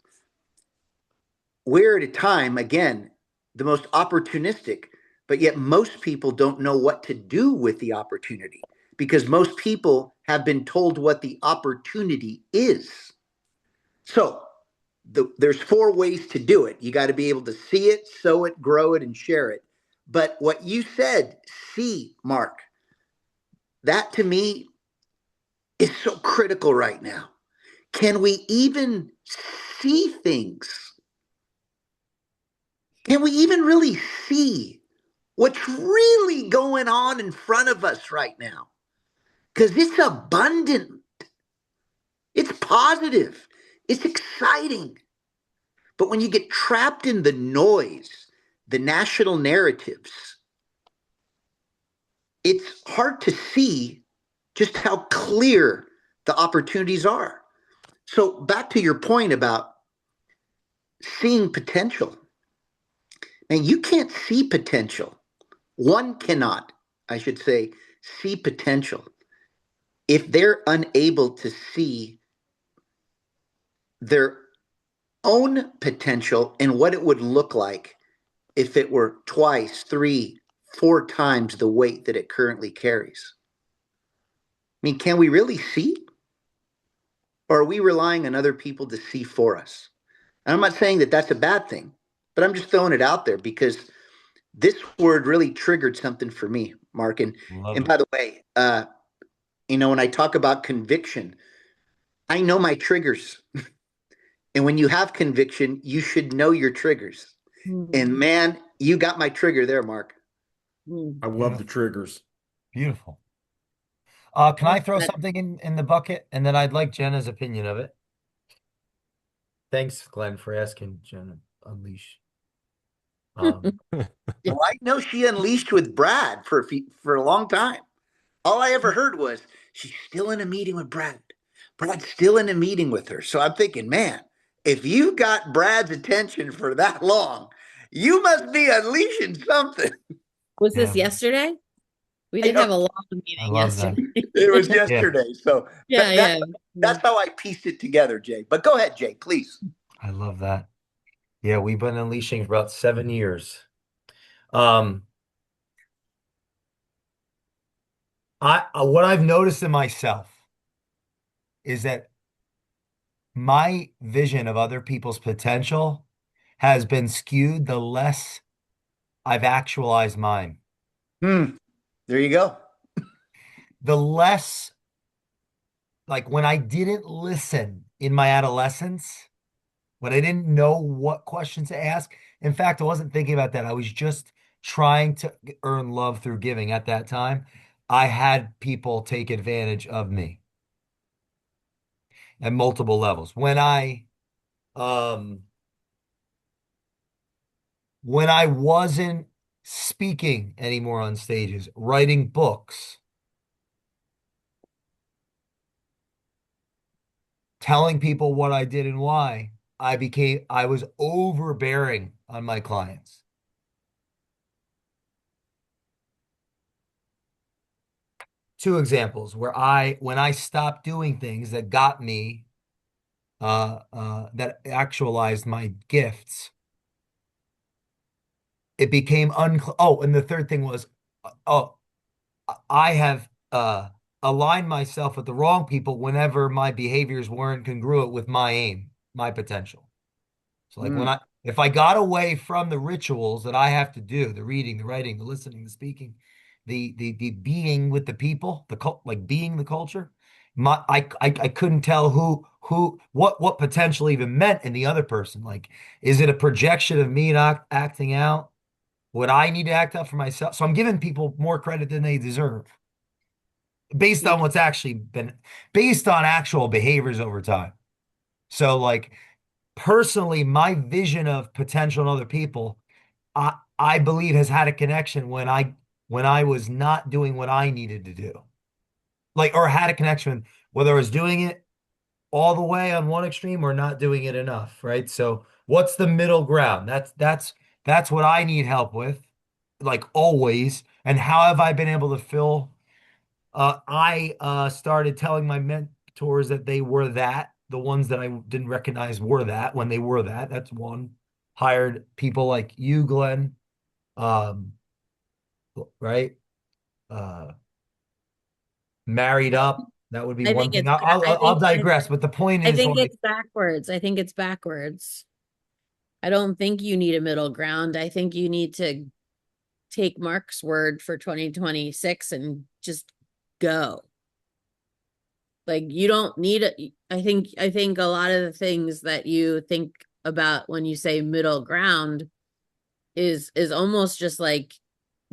[SPEAKER 3] we're at a time, again, the most opportunistic, but yet most people don't know what to do with the opportunity because most people have been told what the opportunity is. So there's four ways to do it. You got to be able to see it, sow it, grow it, and share it. But what you said, see, Mark, that to me is so critical right now. Can we even see things? Can we even really see what's really going on in front of us right now? Because it's abundant, it's positive, it's exciting. But when you get trapped in the noise, the national narratives, it's hard to see just how clear the opportunities are. So, back to your point about seeing potential. And you can't see potential. One cannot, I should say, see potential if they're unable to see their own potential and what it would look like if it were twice, three, four times the weight that it currently carries. I mean, can we really see? Or are we relying on other people to see for us? And I'm not saying that that's a bad thing, but I'm just throwing it out there because this word really triggered something for me, Mark. And
[SPEAKER 1] Love it.
[SPEAKER 3] by the way, when I talk about conviction, I know my triggers. And when you have conviction, you should know your triggers. And
[SPEAKER 2] Mm.
[SPEAKER 3] man, you got my trigger there, Mark.
[SPEAKER 2] Mm.
[SPEAKER 4] I love the
[SPEAKER 1] Beautiful.
[SPEAKER 4] triggers.
[SPEAKER 1] Beautiful. Can I
[SPEAKER 2] Well,
[SPEAKER 1] throw something in the bucket? And then I'd like Jenna's opinion of it. Thanks, Glenn, for asking Jenna Unleash. Um,
[SPEAKER 3] Well, I know she unleashed with Brad for a long time. All I ever heard was she's still in a meeting with Brad. Brad's still in a meeting with her. So I'm thinking, man, if you got Brad's attention for that long, you must be unleashing something.
[SPEAKER 2] Was
[SPEAKER 1] yeah,
[SPEAKER 2] this yesterday? We
[SPEAKER 3] I
[SPEAKER 2] did have
[SPEAKER 3] don't,
[SPEAKER 2] a long
[SPEAKER 1] I
[SPEAKER 2] meeting
[SPEAKER 1] love that.
[SPEAKER 2] yesterday.
[SPEAKER 3] it was
[SPEAKER 1] Yeah,
[SPEAKER 3] yesterday. So
[SPEAKER 2] Yeah,
[SPEAKER 3] that
[SPEAKER 2] yeah.
[SPEAKER 3] that's how I pieced it together, Jay. But go ahead, Jay, please.
[SPEAKER 1] I love that. Yeah, we've been unleashing for about 7 years. Um, what I've noticed in myself is that my vision of other people's potential has been skewed the less I've actualized mine.
[SPEAKER 3] Hmm. There you go.
[SPEAKER 1] The less, like when I didn't listen in my adolescence, when I didn't know what questions to ask. In fact, I wasn't thinking about that. I was just trying to earn love through giving at that time. I had people take advantage of me at multiple levels. Um when I wasn't speaking anymore on stages, writing books, telling people what I did and why, I was overbearing on my clients. Two examples where when I stopped doing things that got me, that actualized my gifts, it became unclear. Oh, and the third thing was, oh, I have aligned myself with the wrong people whenever my behaviors weren't congruent with my aim, my potential. So like
[SPEAKER 3] Hmm.
[SPEAKER 1] if I got away from the rituals that I have to do, the reading, the writing, the listening, the speaking, the being with the people, like being the culture, I couldn't tell what potential even meant in the other person. Like, is it a projection of me not acting out what I need to act out for myself? So I'm giving people more credit than they deserve based
[SPEAKER 2] Yeah.
[SPEAKER 1] on what's actually been based on actual behaviors over time. So like personally, my vision of potential in other people, I believe has had a connection when I was not doing what I needed to do. Like or had a connection whether I was doing it all the way on one extreme or not doing it enough, right? So what's the middle ground? That's what I need help with, like always. And how have I been able to fill I started telling my mentors that they were that, the ones that I didn't recognize were that when they were that. That's one. Hired people like you, Glenn, um, right? Uh, married up. That would be
[SPEAKER 2] I
[SPEAKER 1] one
[SPEAKER 2] think
[SPEAKER 1] thing.
[SPEAKER 2] it's ba-
[SPEAKER 1] I'll digress, but the point
[SPEAKER 2] I
[SPEAKER 1] is
[SPEAKER 2] think
[SPEAKER 1] like,
[SPEAKER 2] it's backwards. I think it's backwards. I don't think you need a middle ground. I think you need to take Mark's word for 2026 and just go. Like you don't need it. I think a lot of the things that you think about when you say middle ground is almost just like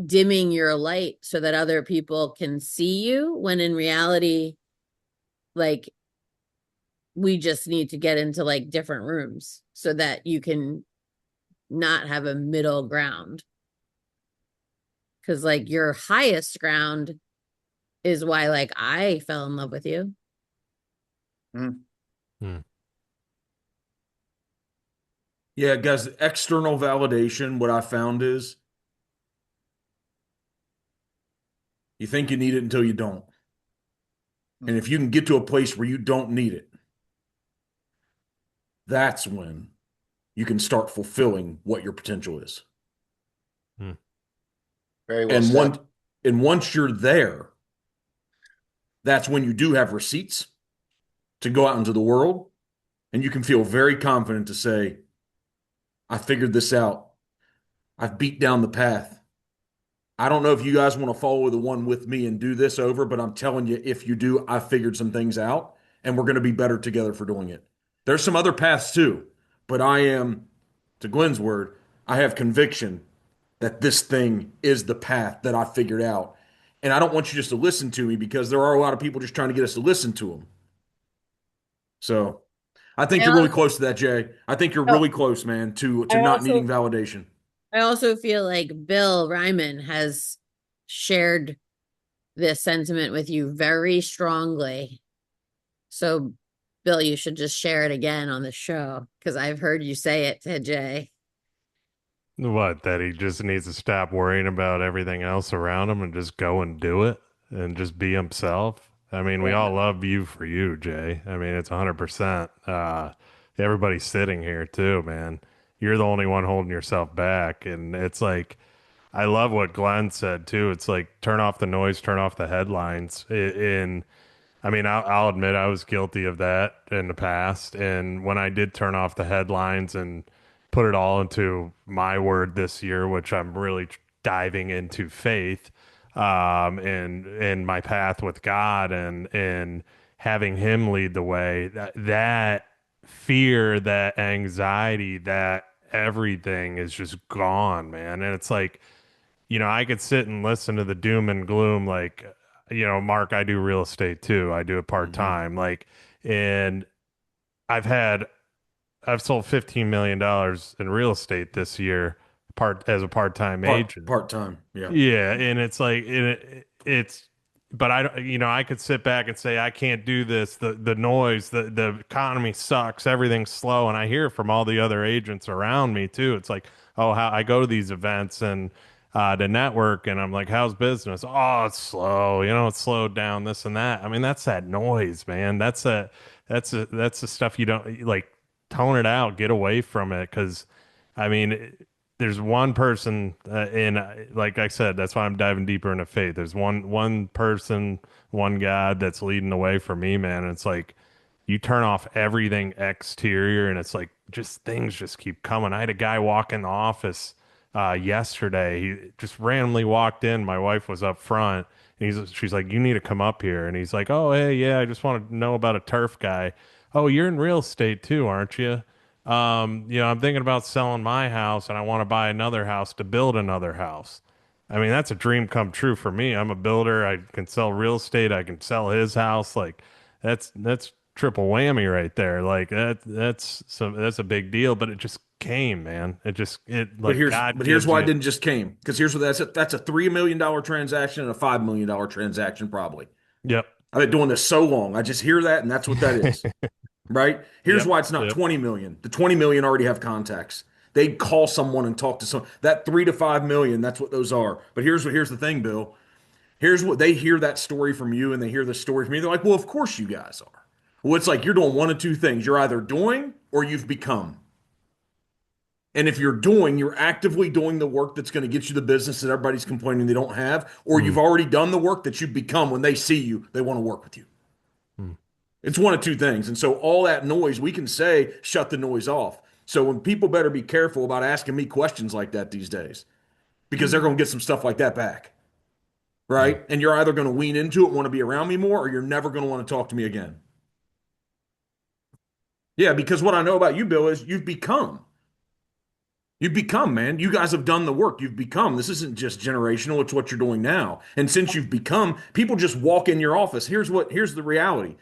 [SPEAKER 2] dimming your light so that other people can see you when in reality like we just need to get into like different rooms so that you can not have a middle ground. Cause like your highest ground is why like I fell in love with you.
[SPEAKER 3] Mm.
[SPEAKER 5] Hmm.
[SPEAKER 4] Yeah, guys, external validation, what I found is you think you need it until you don't. And if you can get to a place where you don't need it, that's when you can start fulfilling what your potential is.
[SPEAKER 5] Hmm.
[SPEAKER 3] Very well
[SPEAKER 4] And
[SPEAKER 3] said.
[SPEAKER 4] once you're there, that's when you do have receipts to go out into the world and you can feel very confident to say, I figured this out. I've beat down the path. I don't know if you guys want to follow the one with me and do this over, but I'm telling you, if you do, I figured some things out and we're going to be better together for doing it. There's some other paths too, but I am, to Glenn's word, I have conviction that this thing is the path that I figured out. And I don't want you just to listen to me because there are a lot of people just trying to get us to listen to them. So I think
[SPEAKER 2] I
[SPEAKER 4] you're really
[SPEAKER 2] also,
[SPEAKER 4] close to that, Jay. I think you're
[SPEAKER 2] oh,
[SPEAKER 4] really close, man, to
[SPEAKER 2] I
[SPEAKER 4] not
[SPEAKER 2] also
[SPEAKER 4] needing validation.
[SPEAKER 2] I also feel like Bill Reiman has shared this sentiment with you very strongly. So, Bill, you should just share it again on the show because I've heard you say it to Jay.
[SPEAKER 5] What, that he just needs to stop worrying about everything else around him and just go and do it and just be himself? I mean, we all love you for you, Jay. I mean, it's 100%. Everybody sitting here too, man. You're the only one holding yourself back. And it's like, I love what Glenn said too. It's like, turn off the noise, turn off the headlines. I mean, I'll admit I was guilty of that in the past. And when I did turn off the headlines and put it all into my word this year, which I'm really diving into faith, and my path with God and having Him lead the way, that fear, that anxiety, that everything is just gone, man. And it's like, I could sit and listen to the doom and gloom, like, Mark, I do real estate too. I do it part
[SPEAKER 4] Mhm.
[SPEAKER 5] time. Like, and I've had, I've sold $15 million in real estate this year, as a part time agent.
[SPEAKER 4] Part time. Yeah.
[SPEAKER 5] Yeah, and it's like it's, but I don't, I could sit back and say I can't do this. The noise, the economy sucks. Everything's slow, and I hear from all the other agents around me too. It's like, oh, how I go to these events and to network, and I'm like, how's business? Oh, it's slow. It's slowed down. This and that. I mean, that's that noise, man. That's the stuff you don't like. Tone it out. Get away from it, because I mean, there's one person, like I said, that's why I'm diving deeper into faith. There's one person, one God that's leading the way for me, man. And it's like you turn off everything exterior, and it's like just things just keep coming. I had a guy walk in the office yesterday. He just randomly walked in. My wife was up front, And she's like, you need to come up here. And he's like, oh, hey, yeah, I just want to know about a turf guy. Oh, you're in real estate too, aren't you? I'm thinking about selling my house and I want to buy another house to build another house. I mean, that's a dream come true for me. I'm a builder. I can sell real estate. I can sell his house. Like that's triple whammy right there. Like that's a big deal, but it just came, man. It
[SPEAKER 4] But
[SPEAKER 5] like God
[SPEAKER 4] here's
[SPEAKER 5] gives
[SPEAKER 4] why it
[SPEAKER 5] you.
[SPEAKER 4] didn't just came. Because here's what that's a $3 million transaction and a $5 million transaction, probably.
[SPEAKER 5] Yep.
[SPEAKER 4] I've been doing this so long. I just hear that, and that's what that is. Right? Here's
[SPEAKER 5] Yep.
[SPEAKER 4] why it's not
[SPEAKER 5] Yep.
[SPEAKER 4] 20 million. The 20 million already have contacts. They'd call someone and talk to someone. That 3 to 5 million, that's what those are. But here's the thing, Bill. Here's what they hear that story from you and they hear the story from me. They're like, well, of course you guys are. Well, it's like you're doing one of two things. You're either doing or you've become. And if you're doing, you're actively doing the work that's going to get you the business that everybody's complaining they don't have, or
[SPEAKER 5] Mm,
[SPEAKER 4] you've already done the work that you've become. When they see you, they want to work with you.
[SPEAKER 5] mm,
[SPEAKER 4] It's one of two things. And so all that noise, we can say, shut the noise off. So when people better be careful about asking me questions like that these days, because they're going to get some stuff like that back.
[SPEAKER 1] Mm.
[SPEAKER 4] Right. And you're either going to lean into it, want to be around me more, or you're never going to want to talk to me again. Yeah. Because what I know about you, Bill, is you've become. You've become, man. You guys have done the work. You've become. This isn't just generational, it's what you're doing now. And since you've become, people just walk in your office. Here's the reality.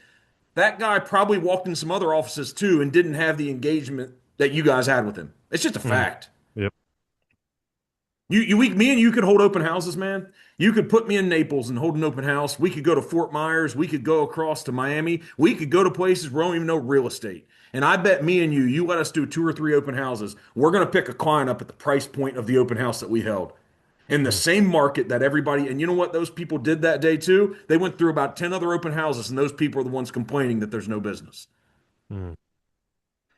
[SPEAKER 4] That guy probably walked in some other offices too and didn't have the engagement that you guys had with him. It's just a
[SPEAKER 5] mm.
[SPEAKER 4] fact.
[SPEAKER 5] Yep.
[SPEAKER 4] Me and you could hold open houses, man. You could put me in Naples and hold an open house. We could go to Fort Myers. We could go across to Miami. We could go to places where we don't even know real estate. And I bet me and you let us do 2 or 3 open houses. We're going to pick a client up at the price point of the open house that we held in the
[SPEAKER 1] Mm.
[SPEAKER 4] same market that everybody, and you know what those people did that day too? They went through about 10 other open houses, and those people are the ones complaining that there's no business.
[SPEAKER 5] Mm.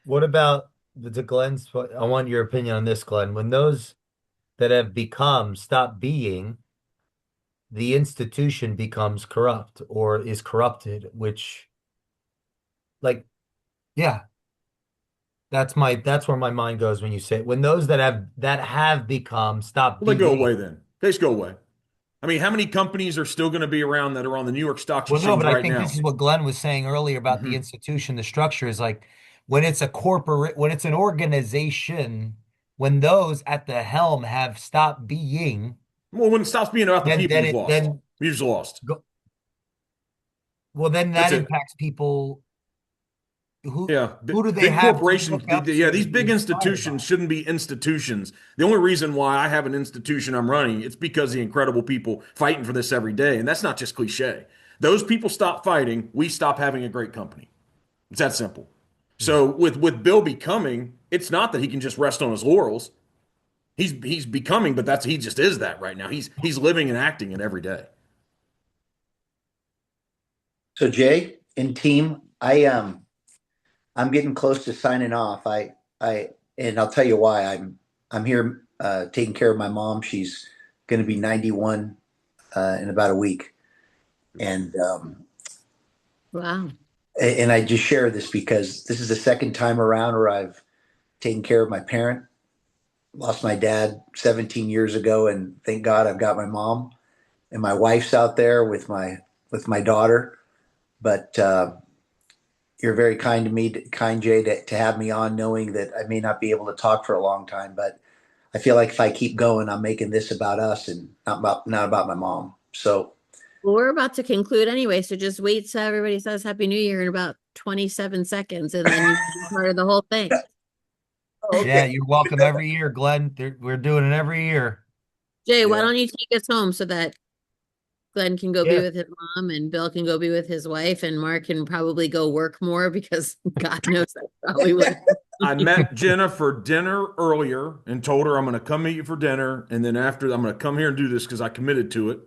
[SPEAKER 1] What about the Glenn's? I want your opinion on this, Glenn. When those that have become stop being, the institution becomes corrupt or is corrupted, which, like, yeah, that's where my mind goes when you say when those that have become stop
[SPEAKER 4] Well, they go
[SPEAKER 1] being.
[SPEAKER 4] away then. They just go away. I mean, how many companies are still going to be around that are on the New York Stock
[SPEAKER 1] Well, no,
[SPEAKER 4] Exchange
[SPEAKER 1] but I
[SPEAKER 4] right
[SPEAKER 1] think this
[SPEAKER 4] now?
[SPEAKER 1] is what Glenn was saying earlier about the
[SPEAKER 4] Hmm.
[SPEAKER 1] institution, the structure is like when it's an organization, when those at the helm have stopped being,
[SPEAKER 4] Well, when it stops being about the
[SPEAKER 1] then
[SPEAKER 4] people,
[SPEAKER 1] then
[SPEAKER 4] you've
[SPEAKER 1] it
[SPEAKER 4] lost.
[SPEAKER 1] then
[SPEAKER 4] You've just lost.
[SPEAKER 1] go, well, then
[SPEAKER 4] That's
[SPEAKER 1] that
[SPEAKER 4] it.
[SPEAKER 1] impacts people. who
[SPEAKER 4] Yeah,
[SPEAKER 1] who do they
[SPEAKER 4] big
[SPEAKER 1] have to
[SPEAKER 4] corporations.
[SPEAKER 1] look up
[SPEAKER 4] Yeah,
[SPEAKER 1] to
[SPEAKER 4] these
[SPEAKER 1] and be
[SPEAKER 4] big
[SPEAKER 1] inspired
[SPEAKER 4] institutions
[SPEAKER 1] by?
[SPEAKER 4] shouldn't be institutions. The only reason why I have an institution I'm running, it's because the incredible people fighting for this every day, and that's not just cliche. Those people stop fighting, we stop having a great company. It's that simple.
[SPEAKER 1] Hmm.
[SPEAKER 4] So with Bill becoming, it's not that he can just rest on his laurels. He's becoming, but that's he just is that right now. He's living and acting it every day.
[SPEAKER 3] So Jay and team, I'm getting close to signing off. I and I'll tell you why. I'm here taking care of my mom. She's going to be 91 in about a week, and
[SPEAKER 2] Wow.
[SPEAKER 3] and I just share this because this is the second time around where I've taken care of my parent. Lost my dad 17 years ago, and thank God I've got my mom and my wife's out there with my daughter. But you're very kind to me, kind Jay, to have me on, knowing that I may not be able to talk for a long time. But I feel like if I keep going, I'm making this about us and not about my mom. So
[SPEAKER 2] Well, we're about to conclude anyway, so just wait till everybody says Happy New Year in about 27 seconds, and then you can be part of the whole thing.
[SPEAKER 1] Yeah,
[SPEAKER 3] okay.
[SPEAKER 1] you're welcome every year, Glenn. We're doing it every year.
[SPEAKER 2] Jay, why
[SPEAKER 3] Yeah.
[SPEAKER 2] don't you take us home so that Glenn can go be
[SPEAKER 1] Yeah.
[SPEAKER 2] with his mom and Bill can go be with his wife and Mark can probably go work more because God knows that's probably what.
[SPEAKER 4] I met Jenna for dinner earlier and told her I'm going to come meet you for dinner, and then after I'm going to come here and do this because I committed to it.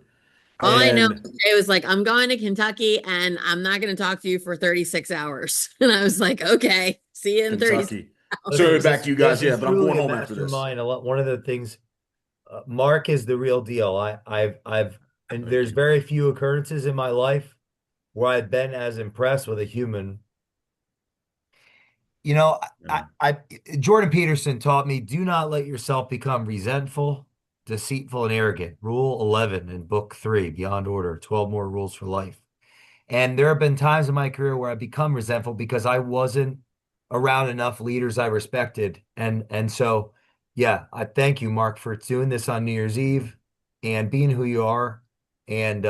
[SPEAKER 2] All I know
[SPEAKER 4] And
[SPEAKER 2] is Jay was like, I'm going to Kentucky and I'm not going to talk to you for 36 hours. And I was like, okay, see you in 36
[SPEAKER 4] Kentucky.
[SPEAKER 2] hours.
[SPEAKER 1] Listen,
[SPEAKER 4] So
[SPEAKER 1] this
[SPEAKER 4] back
[SPEAKER 1] is
[SPEAKER 4] to you guys,
[SPEAKER 1] this
[SPEAKER 4] yeah,
[SPEAKER 1] is
[SPEAKER 4] but I'm
[SPEAKER 1] truly
[SPEAKER 4] going
[SPEAKER 1] a
[SPEAKER 4] home after this.
[SPEAKER 1] mastermind. A lot. One of the things, Mark is the real deal. And
[SPEAKER 4] Thank
[SPEAKER 1] there's
[SPEAKER 4] you.
[SPEAKER 1] very few occurrences in my life where I've been as impressed with a human. You know,
[SPEAKER 4] Yeah.
[SPEAKER 1] Jordan Peterson taught me, do not let yourself become resentful. deceitful, and arrogant. Rule 11 in book 3, Beyond Order, 12 more rules for life. And there have been times in my career where I've become resentful because I wasn't around enough leaders I respected. And so, yeah, I thank you, Mark, for doing this on New Year's Eve and being who you are. And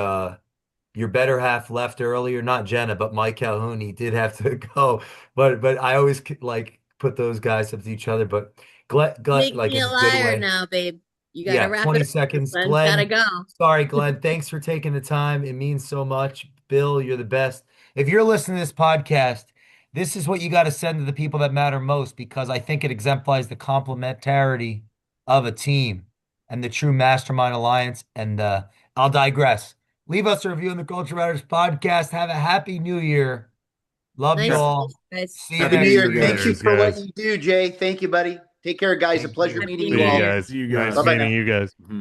[SPEAKER 1] your better half left earlier, not Jenna, but Mike Calhoun. He did have to go, but I always like put those guys up to each other. But Glenn,
[SPEAKER 2] Make
[SPEAKER 1] like
[SPEAKER 2] me
[SPEAKER 1] in
[SPEAKER 2] a
[SPEAKER 1] a good
[SPEAKER 2] liar
[SPEAKER 1] way.
[SPEAKER 2] now, babe. You gotta
[SPEAKER 1] Yeah,
[SPEAKER 2] wrap it
[SPEAKER 1] 20
[SPEAKER 2] up.
[SPEAKER 1] seconds.
[SPEAKER 2] Glenn's gotta
[SPEAKER 1] Glenn,
[SPEAKER 2] go.
[SPEAKER 1] sorry, Glenn. Thanks for taking the time. It means so much. Bill, you're the best. If you're listening to this podcast, this is what you got to send to the people that matter most because I think it exemplifies the complementarity of a team and the true mastermind alliance. And I'll digress. Leave us a review on the Culture Matters podcast. Have a happy new year. Love you
[SPEAKER 2] Nice to
[SPEAKER 1] all.
[SPEAKER 2] meet you guys.
[SPEAKER 1] See you
[SPEAKER 3] Happy New
[SPEAKER 1] next
[SPEAKER 4] New
[SPEAKER 3] Year.
[SPEAKER 1] year.
[SPEAKER 3] Thank you
[SPEAKER 5] Year's,
[SPEAKER 3] for what
[SPEAKER 5] guys.
[SPEAKER 3] you do, Jay. Thank you, buddy. Take care, guys. A
[SPEAKER 1] Thank
[SPEAKER 3] pleasure
[SPEAKER 1] you.
[SPEAKER 3] meeting
[SPEAKER 2] Happy
[SPEAKER 5] See
[SPEAKER 3] you
[SPEAKER 2] New
[SPEAKER 5] you
[SPEAKER 3] all.
[SPEAKER 2] Year.
[SPEAKER 5] guys.
[SPEAKER 4] See you
[SPEAKER 5] Nice
[SPEAKER 4] guys.
[SPEAKER 3] Bye-bye
[SPEAKER 5] meeting
[SPEAKER 3] now.
[SPEAKER 5] you guys.